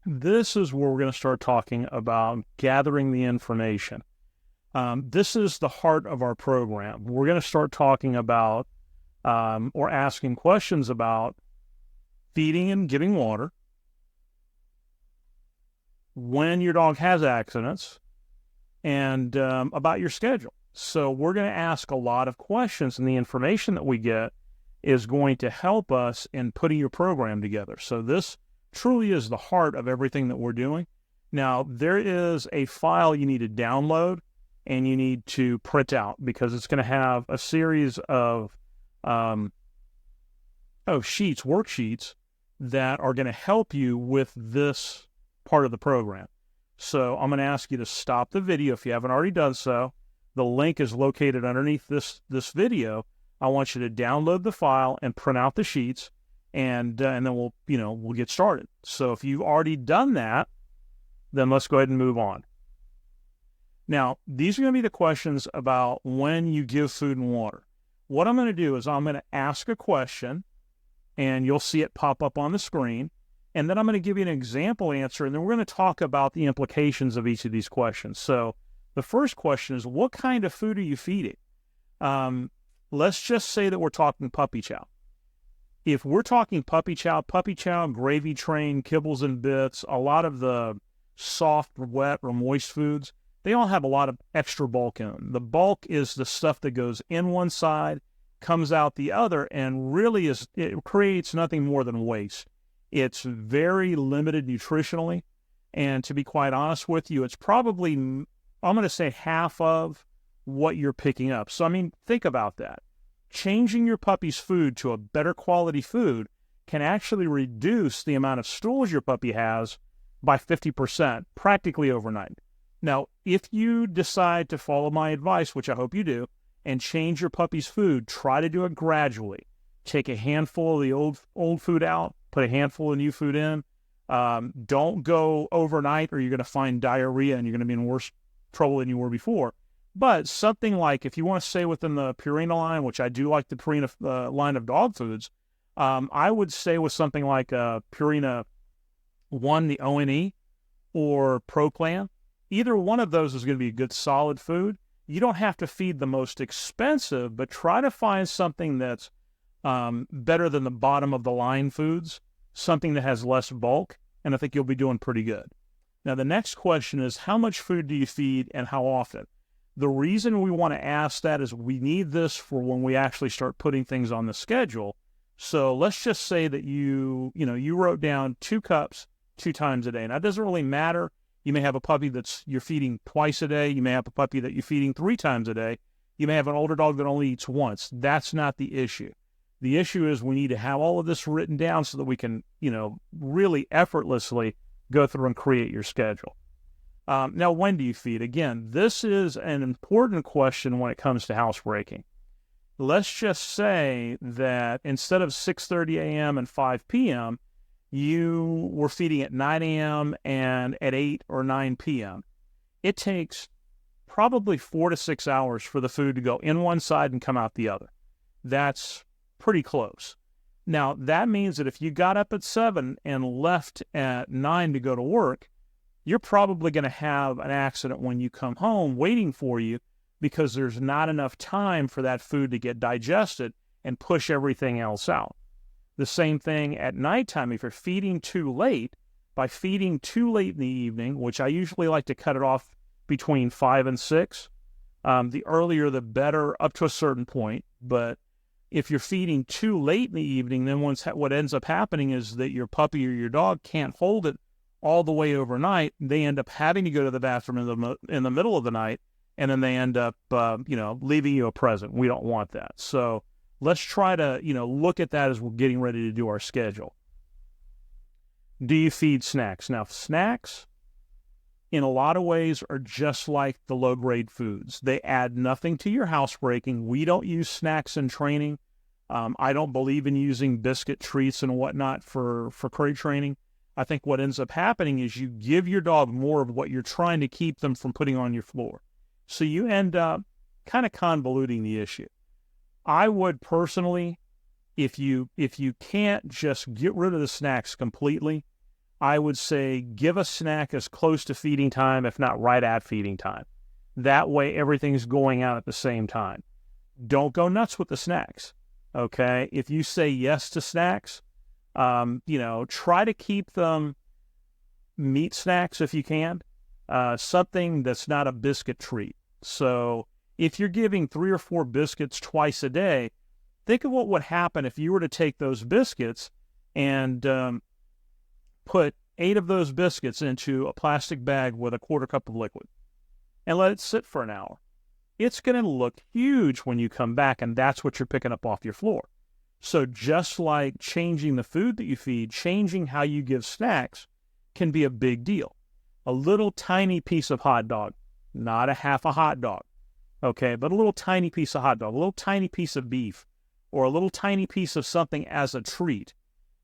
This is where we're going to start talking about gathering the information. This is the heart of our program. We're going to start talking about or asking questions about feeding and giving water, when your dog has accidents, and about your schedule. So we're going to ask a lot of questions, and the information that we get is going to help us in putting your program together. So this truly is the heart of everything that we're doing. Now, there is a file you need to download and you need to print out because it's going to have a series of worksheets that are going to help you with this part of the program. So I'm going to ask you to stop the video if you haven't already done so. The link is located underneath this video. I want you to download the file and print out the sheets, and then we'll get started. So if you've already done that, then let's go ahead and move on. Now, these are going to be the questions about when you give food and water. What I'm going to do is I'm going to ask a question, and you'll see it pop up on the screen, and then I'm going to give you an example answer, and then we're going to talk about the implications of each of these questions. So the first question is, what kind of food are you feeding? Let's just say that we're talking puppy chow. If we're talking puppy chow, gravy train, kibbles and bits, a lot of the soft, wet, or moist foods, they all have a lot of extra bulk in them. The bulk is the stuff that goes in one side, comes out the other, and really it creates nothing more than waste. It's very limited nutritionally, and to be quite honest with you, it's probably, I'm going to say, half of what you're picking up. So, I mean, think about that. Changing your puppy's food to a better quality food can actually reduce the amount of stools your puppy has by 50%, practically overnight. Now, if you decide to follow my advice, which I hope you do, and change your puppy's food, try to do it gradually. Take a handful of the old food out, put a handful of new food in. Don't go overnight or you're going to find diarrhea and you're going to be in worse trouble than you were before. But something like, if you want to stay within the Purina line, which I do like the Purina line of dog foods, I would stay with something like Purina 1, the ONE, or Pro Plan. Either one of those is going to be a good solid food. You don't have to feed the most expensive, but try to find something that's better than the bottom of the line foods, something that has less bulk, and I think you'll be doing pretty good. Now, the next question is, how much food do you feed and how often? The reason we want to ask that is we need this for when we actually start putting things on the schedule. So let's just say that you wrote down 2 cups 2 times a day. Now, it doesn't really matter. You may have a puppy you're feeding twice a day. You may have a puppy that you're feeding 3 times a day. You may have an older dog that only eats once. That's not the issue. The issue is we need to have all of this written down so that we can, really effortlessly go through and create your schedule. Now, when do you feed? Again, this is an important question when it comes to housebreaking. Let's just say that instead of 6:30 a.m. and 5 p.m., you were feeding at 9 a.m. and at 8 or 9 p.m. It takes probably 4 to 6 hours for the food to go in one side and come out the other. That's pretty close. Now, that means that if you got up at 7 and left at 9 to go to work, you're probably going to have an accident when you come home waiting for you because there's not enough time for that food to get digested and push everything else out. The same thing at nighttime. If you're feeding too late, by feeding too late in the evening, which I usually like to cut it off between 5 and 6, the earlier the better up to a certain point. But if you're feeding too late in the evening, then what ends up happening is that your puppy or your dog can't hold it all the way overnight. They end up having to go to the bathroom in the middle of the night, and then they end up, leaving you a present. We don't want that. So let's try to, look at that as we're getting ready to do our schedule. Do you feed snacks? Now, snacks, in a lot of ways, are just like the low-grade foods. They add nothing to your housebreaking. We don't use snacks in training. I don't believe in using biscuit treats and whatnot for crate training. I think what ends up happening is you give your dog more of what you're trying to keep them from putting on your floor. So you end up kind of convoluting the issue. I would personally, if you can't just get rid of the snacks completely, I would say give a snack as close to feeding time, if not right at feeding time. That way, everything's going out at the same time. Don't go nuts with the snacks, okay? If you say yes to snacks, try to keep them meat snacks if you can, something that's not a biscuit treat. So if you're giving 3 or 4 biscuits twice a day, think of what would happen if you were to take those biscuits and put 8 of those biscuits into a plastic bag with a 1/4 cup of liquid and let it sit for an hour. It's going to look huge when you come back, and that's what you're picking up off your floor. So just like changing the food that you feed, changing how you give snacks can be a big deal. A little tiny piece of hot dog, not a half a hot dog, okay, but a little tiny piece of hot dog, a little tiny piece of beef, or a little tiny piece of something as a treat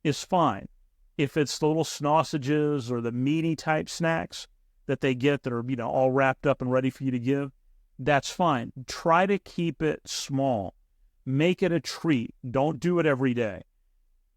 is fine. If it's the little sausages or the meaty type snacks that they get that are, all wrapped up and ready for you to give, that's fine. Try to keep it small. Make it a treat. Don't do it every day.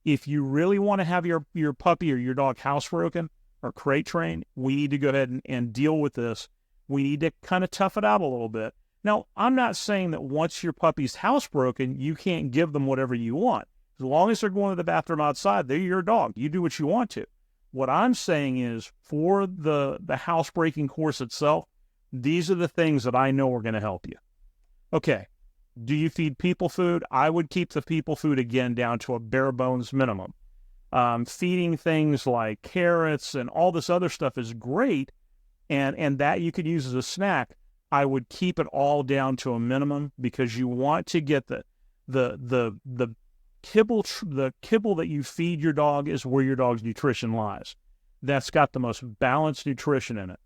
If you really want to have your puppy or your dog housebroken or crate trained, we need to go ahead and deal with this. We need to kind of tough it out a little bit. Now, I'm not saying that once your puppy's housebroken, you can't give them whatever you want. As long as they're going to the bathroom outside, they're your dog. You do what you want to. What I'm saying is, for the housebreaking course itself, these are the things that I know are going to help you. Okay, do you feed people food? I would keep the people food, again, down to a bare bones minimum. Feeding things like carrots and all this other stuff is great, and that you could use as a snack. I would keep it all down to a minimum, because you want to get the kibble that you feed your dog is where your dog's nutrition lies. That's got the most balanced nutrition in it.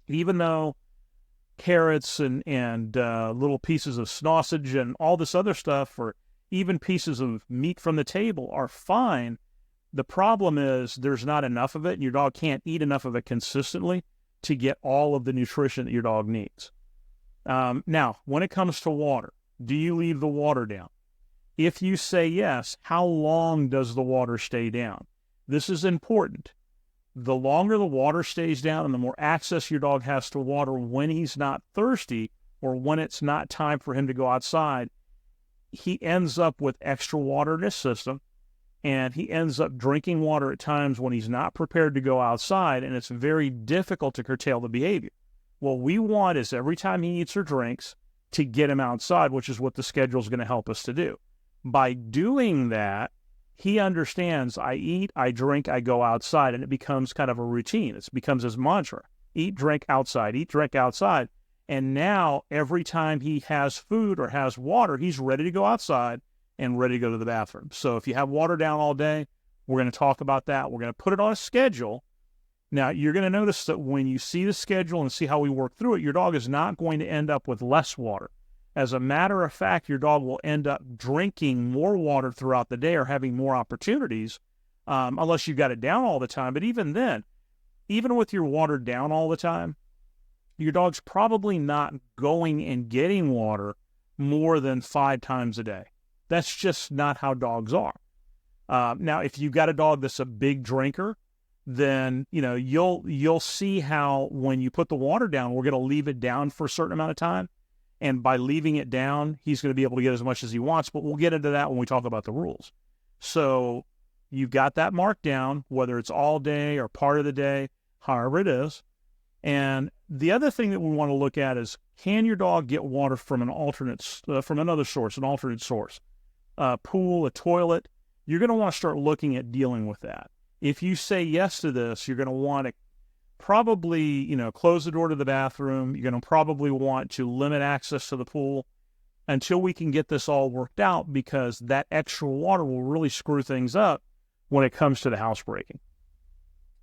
Even though carrots and little pieces of sausage and all this other stuff, or even pieces of meat from the table, are fine, the problem is there's not enough of it, and your dog can't eat enough of it consistently to get all of the nutrition that your dog needs. Now, when it comes to water, do you leave the water down? If you say yes, how long does the water stay down? This is important. The longer the water stays down and the more access your dog has to water when he's not thirsty or when it's not time for him to go outside, he ends up with extra water in his system, and he ends up drinking water at times when he's not prepared to go outside, and it's very difficult to curtail the behavior. What we want is every time he eats or drinks to get him outside, which is what the schedule is going to help us to do. By doing that, he understands, I eat, I drink, I go outside, and it becomes kind of a routine. It becomes his mantra. Eat, drink, outside, eat, drink, outside. And now every time he has food or has water, he's ready to go outside and ready to go to the bathroom. So if you have water down all day, we're going to talk about that. We're going to put it on a schedule. Now, you're going to notice that when you see the schedule and see how we work through it, your dog is not going to end up with less water. As a matter of fact, your dog will end up drinking more water throughout the day or having more opportunities, unless you've got it down all the time. But even then, even with your water down all the time, your dog's probably not going and getting water more than 5 times a day. That's just not how dogs are. Now, if you've got a dog that's a big drinker, then you'll see how when you put the water down, we're going to leave it down for a certain amount of time. And by leaving it down, he's going to be able to get as much as he wants, but we'll get into that when we talk about the rules. So you've got that marked down, whether it's all day or part of the day, however it is. And the other thing that we want to look at is, can your dog get water from from another source, an alternate source? A pool, a toilet? You're going to want to start looking at dealing with that. If you say yes to this, you're going to want to probably, close the door to the bathroom. You're going to probably want to limit access to the pool until we can get this all worked out, because that extra water will really screw things up when it comes to the housebreaking.